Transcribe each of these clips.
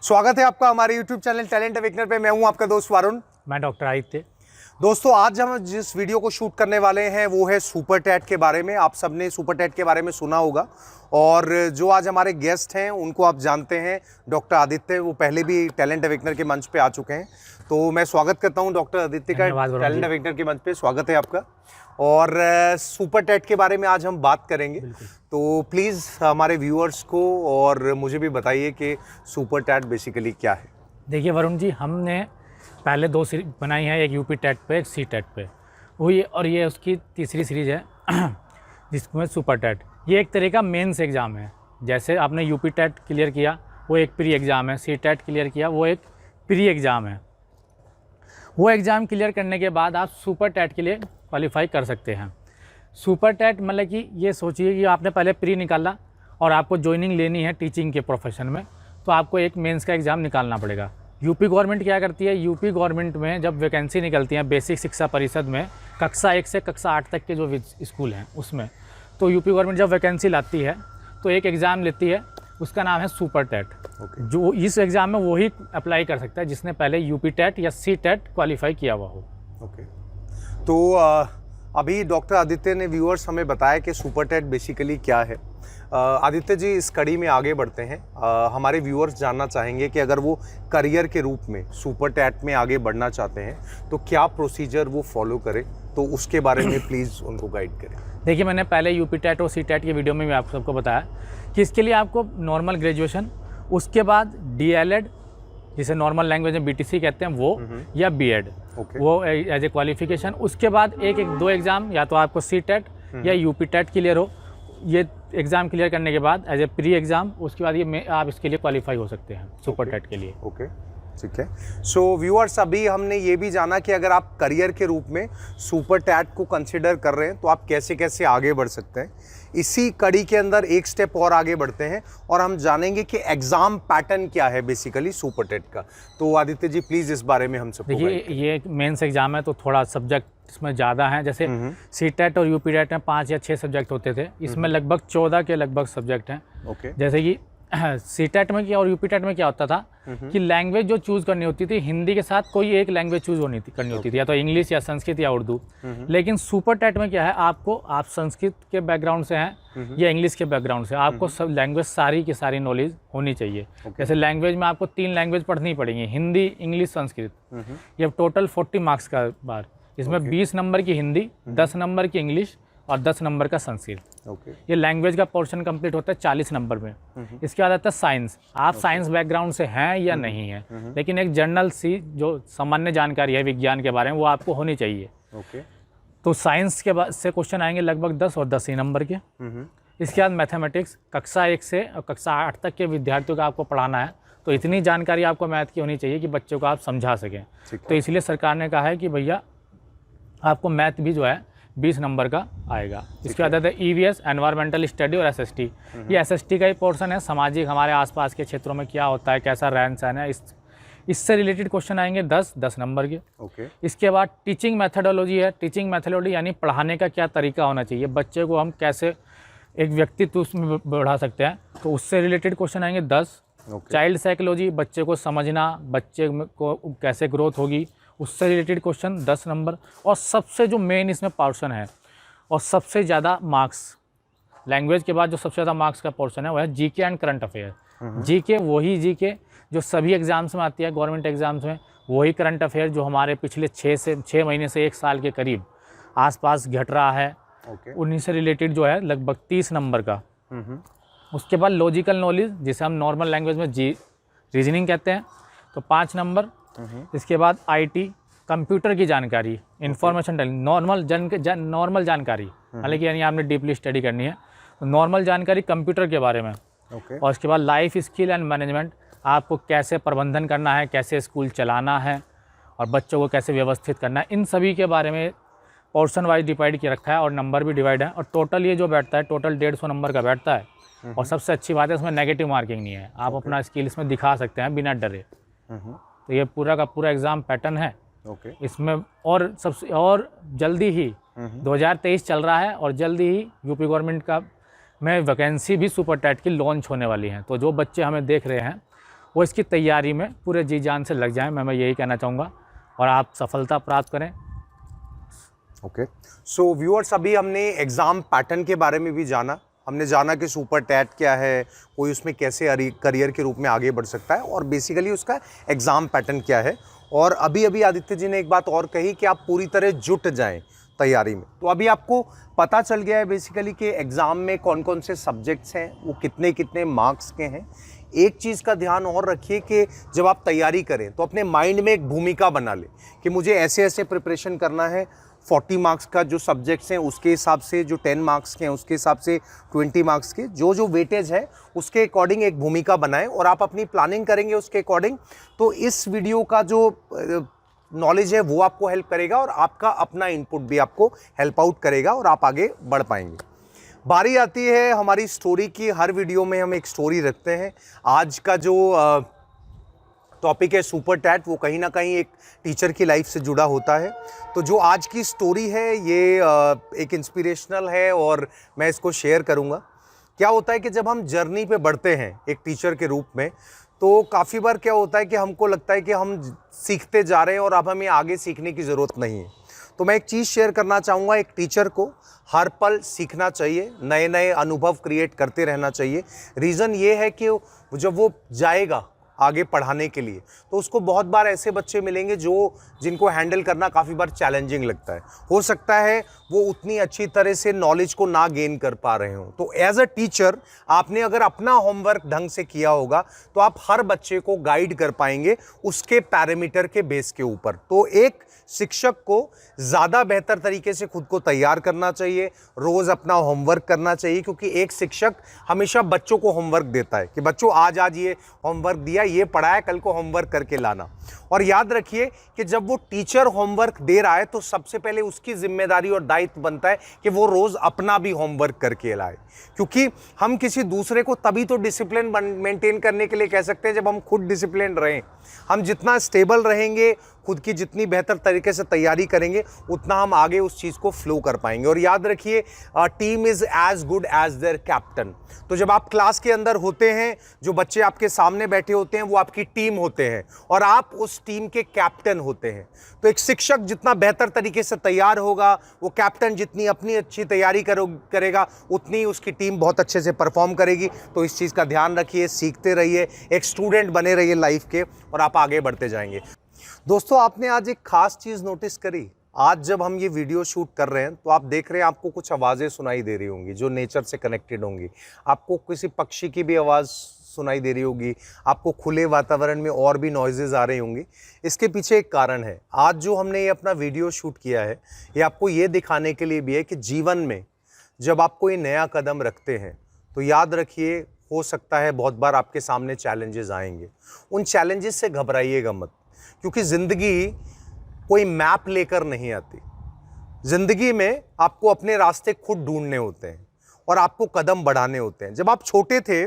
स्वागत है आपका हमारे YouTube चैनल टैलेंट अवेकनर पे। मैं हूं आपका दोस्त वरुण। मैं डॉक्टर आदित्य। दोस्तों, आज हम जिस वीडियो को शूट करने वाले हैं वो है सुपर टैट के बारे में। आप सबने सुपर टैट के बारे में सुना होगा और जो आज हमारे गेस्ट हैं उनको आप जानते हैं, डॉक्टर आदित्य। वो पहले भी टैलेंट अवेकनर के मंच पे आ चुके हैं, तो मैं स्वागत करता हूं डॉक्टर आदित्य का टैलेंट अवेकनर के मंच पे। स्वागत है आपका। और सुपर टैट के बारे में आज हम बात करेंगे, तो प्लीज़ हमारे व्यूअर्स को और मुझे भी बताइए कि सुपर टैट बेसिकली क्या है। देखिए वरुण जी, हमने पहले 2 सीरीज बनाई है, एक यूपी टैट पे, एक सी टैट पे वही, और ये उसकी तीसरी सीरीज है जिसमें सुपर टैट। ये एक तरह का मेंस एग्ज़ाम है। जैसे आपने यूपी टैट क्लियर किया वो एक प्री एग्ज़ाम है, सी टैट क्लियर किया वो एक प्री एग्ज़ाम है। वो एग्ज़ाम क्लियर करने के बाद आप सुपर टैट के लिए क्वालिफाई कर सकते हैं। सुपर टैट मतलब कि ये सोचिए कि आपने पहले प्री निकाला और आपको ज्वाइनिंग लेनी है टीचिंग के प्रोफेशन में, तो आपको एक मेंस का एग्ज़ाम निकालना पड़ेगा। यूपी गवर्नमेंट क्या करती है, यूपी गवर्नमेंट में जब वैकेंसी निकलती है बेसिक शिक्षा परिषद में, कक्षा 1 से कक्षा 8 तक के जो स्कूल हैं उसमें, तो यूपी गवर्नमेंट जब वैकेंसी लाती है तो एक एग्ज़ाम लेती है, उसका नाम है सुपर टैट। जो इस एग्ज़ाम में वही अप्लाई कर सकता है जिसने पहले यूपी टैट या सी टैट क्वालिफाई किया हुआ हो। तो अभी डॉक्टर आदित्य ने व्यूअर्स हमें बताया कि सुपर टैट बेसिकली क्या है। आदित्य जी, इस कड़ी में आगे बढ़ते हैं। हमारे व्यूअर्स जानना चाहेंगे कि अगर वो करियर के रूप में सुपर टैट में आगे बढ़ना चाहते हैं तो क्या प्रोसीजर वो फॉलो करें, तो उसके बारे में प्लीज़ उनको गाइड करें। देखिए, मैंने पहले यूपी टैट और सी टैट की वीडियो में भी आप सबको बताया कि इसके लिए आपको नॉर्मल ग्रेजुएशन, उसके बाद DLED जिसे नॉर्मल लैंग्वेज में BTC कहते हैं वो, या B.Ed वो एज ए क्वालिफिकेशन। उसके बाद एक 2 एग्ज़ाम, या तो आपको सी टैट या यूपी टैट क्लियर हो। ये एग्ज़ाम क्लियर करने के बाद एज ए प्री एग्ज़ाम, उसके बाद ये आप इसके लिए क्वालिफाई हो सकते हैं सुपर टैट के लिए। ठीक है। सो व्यूअर्स, अभी हमने ये भी जाना कि अगर आप करियर के रूप में सुपर टैट को कंसिडर कर रहे हैं तो आप कैसे कैसे आगे बढ़ सकते हैं। इसी कड़ी के अंदर एक स्टेप और आगे बढ़ते हैं और हम जानेंगे कि एग्ज़ाम पैटर्न क्या है बेसिकली सुपर टैट का। तो आदित्य जी, प्लीज़ इस बारे में हम सबको देखिए, ये एक मेंस एग्ज़ाम है तो थोड़ा सब्जेक्ट इसमें ज़्यादा हैं। जैसे सी टैट और यूपी टैट में 5 या 6 सब्जेक्ट होते थे, इसमें लगभग 14 के लगभग सब्जेक्ट हैं। जैसे कि सी टैट में क्या और यूपी टैट में क्या होता था कि लैंग्वेज जो चूज़ करनी होती थी, हिंदी के साथ कोई एक लैंग्वेज चूज़ करनी होती थी, या तो इंग्लिश या संस्कृत या उर्दू। लेकिन सुपर टैट में क्या है, आप संस्कृत के बैकग्राउंड से हैं या इंग्लिश के बैकग्राउंड से, आपको सब लैंग्वेज सारी की सारी नॉलेज होनी चाहिए। जैसे लैंग्वेज में आपको 3 लैंग्वेज पढ़नी पड़ेंगी, हिंदी, इंग्लिश, संस्कृत। ये टोटल 40 मार्क्स का बार, इसमें 20 नंबर की हिंदी, 10 नंबर की इंग्लिश और 10 नंबर का संस्कृत। ये लैंग्वेज का पोर्शन कंप्लीट होता है 40 नंबर में। इसके बाद आता है साइंस। आप साइंस बैकग्राउंड से हैं या नहीं है, लेकिन एक जनरल सी जो सामान्य जानकारी है विज्ञान के बारे में वो आपको होनी चाहिए। तो साइंस के बाद से क्वेश्चन आएंगे लगभग 10 और 10 ही नंबर के। इसके बाद मैथमेटिक्स, कक्षा 1 से और कक्षा 8 तक के विद्यार्थियों को आपको पढ़ाना है, तो इतनी जानकारी आपको मैथ की होनी चाहिए कि बच्चों को आप समझा सकें। तो इसलिए सरकार ने कहा है कि भैया आपको मैथ भी जो है 20 नंबर का आएगा। इसके बाद आता है EVS, एनवायरमेंटल स्टडी, और SST। ये SST का ही पोर्शन है, सामाजिक, हमारे आसपास के क्षेत्रों में क्या होता है, कैसा रहन सहन है, इससे रिलेटेड क्वेश्चन आएंगे 10 नंबर के। इसके बाद टीचिंग मैथडोलॉजी है। टीचिंग मैथडोलॉजी यानी पढ़ाने का क्या तरीका होना चाहिए, बच्चे को हम कैसे एक व्यक्तित्व उसमें बढ़ा सकते हैं, तो उससे रिलेटेड क्वेश्चन आएंगे 10। चाइल्ड साइकोलॉजी, बच्चे को समझना, बच्चे को कैसे ग्रोथ होगी, उससे रिलेटेड क्वेश्चन 10 नंबर। और सबसे जो मेन इसमें पोर्शन है और सबसे ज़्यादा मार्क्स, लैंग्वेज के बाद जो सबसे ज़्यादा मार्क्स का पोर्शन है वो है GK and current affair. GK वही GK जो सभी एग्ज़ाम्स में आती है, गवर्नमेंट एग्ज़ाम्स में, वही करंट अफेयर जो हमारे पिछले 6 महीने से 1 साल के करीब आसपास घट रहा है। उन्हीं से रिलेटेड जो है लगभग 30 नंबर का। उसके बाद लॉजिकल नॉलेज, जिसे हम नॉर्मल लैंग्वेज में रीजनिंग कहते हैं, तो 5 नंबर। इसके बाद IT, कंप्यूटर की जानकारी, इंफॉर्मेशन नॉर्मल जानकारी, हालांकि यानी आपने डीपली स्टडी करनी है, तो नॉर्मल जानकारी कंप्यूटर के बारे में। और इसके बाद लाइफ स्किल एंड मैनेजमेंट, आपको कैसे प्रबंधन करना है, कैसे स्कूल चलाना है और बच्चों को कैसे व्यवस्थित करना है, इन सभी के बारे में पोर्शन वाइज डिवाइड किया रखा है और नंबर भी डिवाइड है। और टोटल ये जो बैठता है टोटल 150 नंबर का बैठता है। और सबसे अच्छी बात है इसमें नेगेटिव मार्किंग नहीं है, आप अपना स्किल इसमें दिखा सकते हैं बिना डरे। तो ये पूरा का पूरा एग्ज़ाम पैटर्न है इसमें। और जल्दी ही 2023 चल रहा है और जल्दी ही यूपी गवर्नमेंट का में वैकेंसी भी सुपर टैट की लॉन्च होने वाली हैं। तो जो बच्चे हमें देख रहे हैं वो इसकी तैयारी में पूरे जी जान से लग जाएं। मैं यही कहना चाहूँगा और आप सफलता प्राप्त करें। ओके, सो व्यूअर्स, अभी हमने एग्ज़ाम पैटर्न के बारे में भी जाना। हमने जाना कि सुपर टैट क्या है, कोई उसमें कैसे करियर के रूप में आगे बढ़ सकता है, और बेसिकली उसका एग्ज़ाम पैटर्न क्या है। और अभी अभी आदित्य जी ने एक बात और कही कि आप पूरी तरह जुट जाएं तैयारी में। तो अभी आपको पता चल गया है बेसिकली कि एग्ज़ाम में कौन कौन से सब्जेक्ट्स हैं, वो कितने कितने मार्क्स के हैं। एक चीज़ का ध्यान और रखिए कि जब आप तैयारी करें तो अपने माइंड में एक भूमिका बना लें कि मुझे ऐसे ऐसे प्रिपरेशन करना है। 40 मार्क्स का जो सब्जेक्ट्स हैं उसके हिसाब से, जो 10 मार्क्स के हैं उसके हिसाब से, 20 मार्क्स के जो जो वेटेज है उसके अकॉर्डिंग एक भूमिका बनाएं और आप अपनी प्लानिंग करेंगे उसके अकॉर्डिंग। तो इस वीडियो का जो नॉलेज है वो आपको हेल्प करेगा और आपका अपना इनपुट भी आपको हेल्प आउट करेगा और आप आगे बढ़ पाएंगे। बारी आती है हमारी स्टोरी की। हर वीडियो में हम एक स्टोरी रखते हैं। आज का जो टॉपिक है सुपर टैट, वो कहीं ना कहीं एक टीचर की लाइफ से जुड़ा होता है। तो जो आज की स्टोरी है ये एक इंस्पिरेशनल है और मैं इसको शेयर करूँगा। क्या होता है कि जब हम जर्नी पे बढ़ते हैं एक टीचर के रूप में, तो काफ़ी बार क्या होता है कि हमको लगता है कि हम सीखते जा रहे हैं और अब हमें आगे सीखने की ज़रूरत नहीं है। तो मैं एक चीज़ शेयर करना चाहूँगा, एक टीचर को हर पल सीखना चाहिए, नए नए अनुभव क्रिएट करते रहना चाहिए। रीज़न ये है कि जब वो जाएगा आगे पढ़ाने के लिए तो उसको बहुत बार ऐसे बच्चे मिलेंगे जिनको हैंडल करना काफ़ी बार चैलेंजिंग लगता है। हो सकता है वो उतनी अच्छी तरह से नॉलेज को ना गेन कर पा रहे हों। तो एज अ टीचर आपने अगर अपना होमवर्क ढंग से किया होगा तो आप हर बच्चे को गाइड कर पाएंगे उसके पैरामीटर के बेस के ऊपर। तो एक शिक्षक को ज़्यादा बेहतर तरीके से खुद को तैयार करना चाहिए, रोज़ अपना होमवर्क करना चाहिए, क्योंकि एक शिक्षक हमेशा बच्चों को होमवर्क देता है कि बच्चों आज ये होमवर्क दिया, ये पढ़ा है, कल को होमवर्क करके लाना। और याद रखिए कि जब वो टीचर होमवर्क दे रहा है तो सबसे पहले उसकी जिम्मेदारी और दायित्व बनता है कि वो रोज़ अपना भी होमवर्क करके लाए, क्योंकि हम किसी दूसरे को तभी तो डिसिप्लिन मेंटेन करने के लिए कह सकते हैं जब हम खुद डिसिप्लिन रहें। हम जितना स्टेबल रहेंगे, खुद की जितनी बेहतर तरीके से तैयारी करेंगे, उतना हम आगे उस चीज़ को फ्लो कर पाएंगे। और याद रखिए, team is as good as their captain. तो जब आप क्लास के अंदर होते हैं, जो बच्चे आपके सामने बैठे होते हैं वो आपकी टीम होते हैं और आप उस टीम के कैप्टन होते हैं। तो एक शिक्षक जितना बेहतर तरीके से तैयार होगा, वो कैप्टन जितनी अपनी अच्छी तैयारी करेगा, उतनी उसकी टीम बहुत अच्छे से परफॉर्म करेगी। तो इस चीज़ का ध्यान रखिए, सीखते रहिए, एक स्टूडेंट बने रहिए लाइफ के और आप आगे बढ़ते जाएंगे। दोस्तों, आपने आज एक खास चीज़ नोटिस करी। आज जब हम ये वीडियो शूट कर रहे हैं तो आप देख रहे हैं आपको कुछ आवाज़ें सुनाई दे रही होंगी जो नेचर से कनेक्टेड होंगी। आपको किसी पक्षी की भी आवाज़ सुनाई दे रही होगी, आपको खुले वातावरण में और भी नॉइजेज़ आ रही होंगी। इसके पीछे एक कारण है। आज जो हमने ये अपना वीडियो शूट किया है, ये आपको ये दिखाने के लिए भी है कि जीवन में जब आप कोई नया कदम रखते हैं तो याद रखिए, हो सकता है बहुत बार आपके सामने चैलेंजेस आएंगे। उन चैलेंजेस से घबराइएगा मत, क्योंकि ज़िंदगी कोई मैप लेकर नहीं आती। ज़िंदगी में आपको अपने रास्ते खुद ढूंढने होते हैं और आपको कदम बढ़ाने होते हैं। जब आप छोटे थे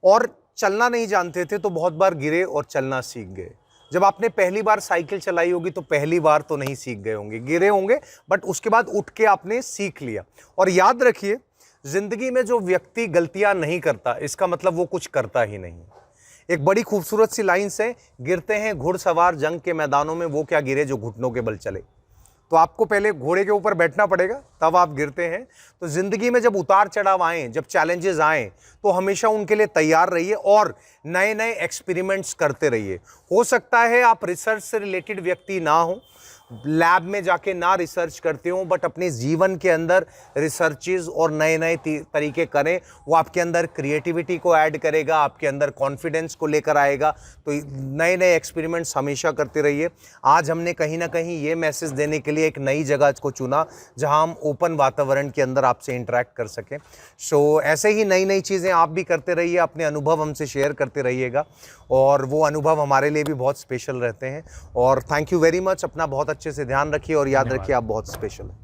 और चलना नहीं जानते थे तो बहुत बार गिरे और चलना सीख गए। जब आपने पहली बार साइकिल चलाई होगी तो पहली बार तो नहीं सीख गए होंगे, गिरे होंगे, बट उसके बाद उठ के आपने सीख लिया। और याद रखिए, ज़िंदगी में जो व्यक्ति गलतियां नहीं करता इसका मतलब वो कुछ करता ही नहीं। एक बड़ी खूबसूरत सी लाइन्स है, गिरते हैं घुड़सवार जंग के मैदानों में, वो क्या गिरे जो घुटनों के बल चले। तो आपको पहले घोड़े के ऊपर बैठना पड़ेगा, तब आप गिरते हैं। तो ज़िंदगी में जब उतार चढ़ाव आएँ, जब चैलेंजेस आएँ, तो हमेशा उनके लिए तैयार रहिए और नए नए एक्सपेरिमेंट्स करते रहिए। हो सकता है आप रिसर्च से रिलेटेड व्यक्ति ना हो, लैब में जाके ना रिसर्च करते हो, बट अपने जीवन के अंदर रिसर्चेज और नए नए तरीके करें। वो आपके अंदर क्रिएटिविटी को ऐड करेगा, आपके अंदर कॉन्फिडेंस को लेकर आएगा। तो नए नए एक्सपेरिमेंट्स हमेशा करते रहिए। आज हमने कहीं ना कहीं ये मैसेज देने के लिए एक नई जगह को चुना जहां हम ओपन वातावरण के अंदर आपसे इंटरेक्ट कर सकें। सो ऐसे ही नई नई चीज़ें आप भी करते रहिए, अपने अनुभव हमसे शेयर करते रहिएगा और वो अनुभव हमारे लिए भी बहुत स्पेशल रहते हैं। और थैंक यू वेरी मच। अपना बहुत अच्छे से ध्यान रखिए और याद रखिए आप बहुत स्पेशल हैं।